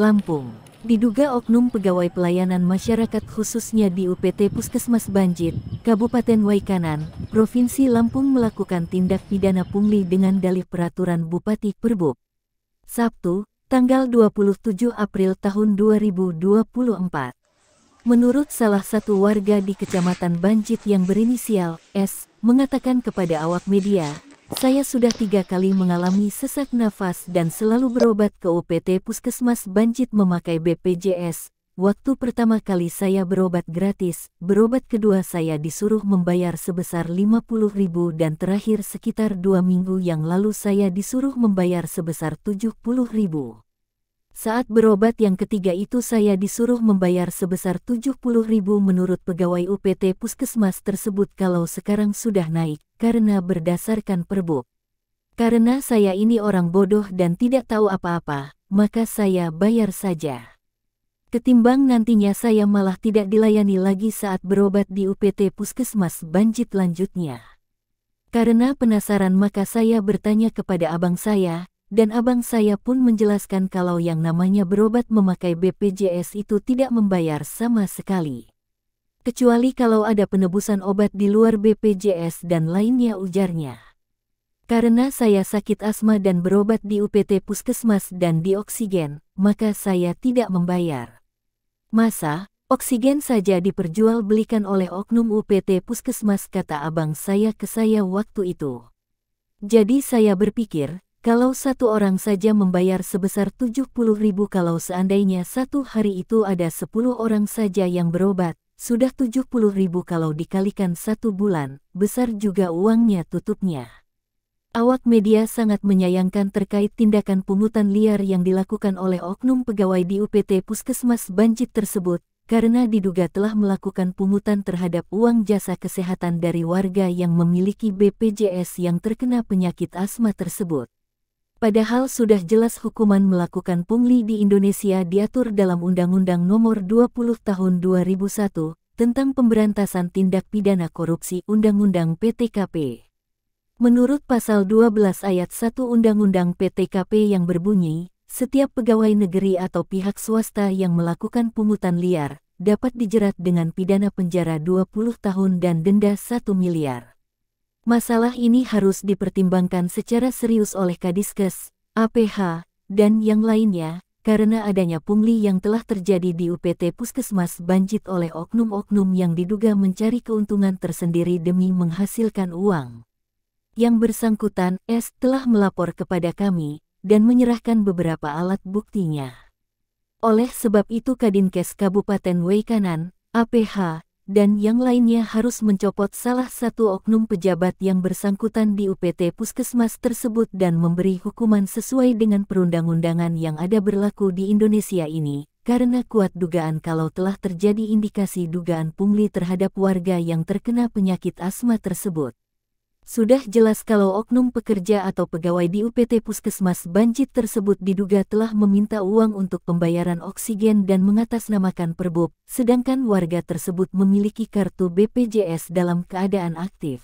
Lampung. Diduga oknum pegawai pelayanan masyarakat khususnya di UPT Puskesmas Banjit, Kabupaten Waikanan, Provinsi Lampung melakukan tindak pidana pungli dengan dalih peraturan Bupati Perbuk. Sabtu, tanggal 27 April tahun 2024. Menurut salah satu warga di Kecamatan Banjit yang berinisial S, mengatakan kepada awak media, "Saya sudah 3 kali mengalami sesak nafas dan selalu berobat ke UPT Puskesmas Banjit memakai BPJS. Waktu pertama kali saya berobat gratis, berobat kedua saya disuruh membayar sebesar 50.000 dan terakhir sekitar 2 minggu yang lalu saya disuruh membayar sebesar 70.000. Saat berobat yang ketiga itu saya disuruh membayar sebesar 70.000 menurut pegawai UPT Puskesmas tersebut kalau sekarang sudah naik, karena berdasarkan Perbuk. Karena saya ini orang bodoh dan tidak tahu apa-apa, maka saya bayar saja. Ketimbang nantinya saya malah tidak dilayani lagi saat berobat di UPT Puskesmas Banjit lanjutnya. Karena penasaran maka saya bertanya kepada abang saya, dan abang saya pun menjelaskan kalau yang namanya berobat memakai BPJS itu tidak membayar sama sekali. Kecuali kalau ada penebusan obat di luar BPJS dan lainnya, ujarnya. Karena saya sakit asma dan berobat di UPT Puskesmas dan di oksigen, maka saya tidak membayar. Masa, oksigen saja diperjualbelikan oleh oknum UPT Puskesmas, kata abang saya ke saya waktu itu. Jadi saya berpikir, kalau satu orang saja membayar sebesar 70.000, kalau seandainya satu hari itu ada 10 orang saja yang berobat, sudah 70.000 kalau dikalikan 1 bulan, besar juga uangnya tutupnya. Awak media sangat menyayangkan terkait tindakan pungutan liar yang dilakukan oleh oknum pegawai di UPT Puskesmas Banjit tersebut, karena diduga telah melakukan pungutan terhadap uang jasa kesehatan dari warga yang memiliki BPJS yang terkena penyakit asma tersebut. Padahal sudah jelas hukuman melakukan pungli di Indonesia diatur dalam Undang-Undang Nomor 20 Tahun 2001 tentang Pemberantasan Tindak Pidana Korupsi Undang-Undang PTKP. Menurut Pasal 12 Ayat 1 Undang-Undang PTKP yang berbunyi, setiap pegawai negeri atau pihak swasta yang melakukan pungutan liar dapat dijerat dengan pidana penjara 20 tahun dan denda 1 miliar. Masalah ini harus dipertimbangkan secara serius oleh Kadiskes, APH, dan yang lainnya, karena adanya pungli yang telah terjadi di UPT Puskesmas Banjit oleh oknum-oknum yang diduga mencari keuntungan tersendiri demi menghasilkan uang. Yang bersangkutan, S, telah melapor kepada kami, dan menyerahkan beberapa alat buktinya. Oleh sebab itu Kadinkes Kabupaten Waikanan, APH, dan yang lainnya harus mencopot salah satu oknum pejabat yang bersangkutan di UPT Puskesmas tersebut dan memberi hukuman sesuai dengan perundang-undangan yang ada berlaku di Indonesia ini, karena kuat dugaan kalau telah terjadi indikasi dugaan pungli terhadap warga yang terkena penyakit asma tersebut. Sudah jelas kalau oknum pekerja atau pegawai di UPT Puskesmas Banjit tersebut diduga telah meminta uang untuk pembayaran oksigen dan mengatasnamakan Perbuk, sedangkan warga tersebut memiliki kartu BPJS dalam keadaan aktif.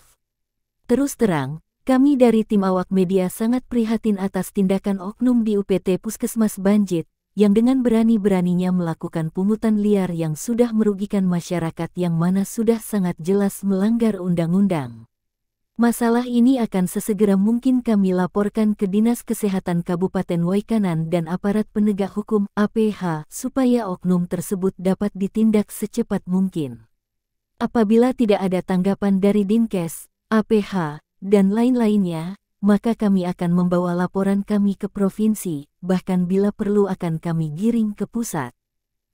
Terus terang, kami dari tim awak media sangat prihatin atas tindakan oknum di UPT Puskesmas Banjit, yang dengan berani-beraninya melakukan pungutan liar yang sudah merugikan masyarakat yang mana sudah sangat jelas melanggar undang-undang. Masalah ini akan sesegera mungkin kami laporkan ke Dinas Kesehatan Kabupaten Waikanan dan aparat penegak hukum APH supaya oknum tersebut dapat ditindak secepat mungkin. Apabila tidak ada tanggapan dari Dinkes, APH, dan lain-lainnya, maka kami akan membawa laporan kami ke provinsi, bahkan bila perlu akan kami giring ke pusat.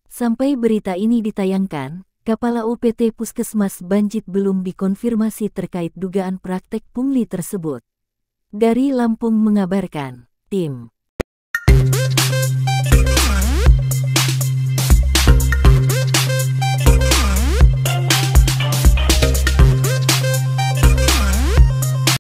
Sampai berita ini ditayangkan, Kepala UPT Puskesmas Banjit belum dikonfirmasi terkait dugaan praktek pungli tersebut. Dari Lampung mengabarkan, tim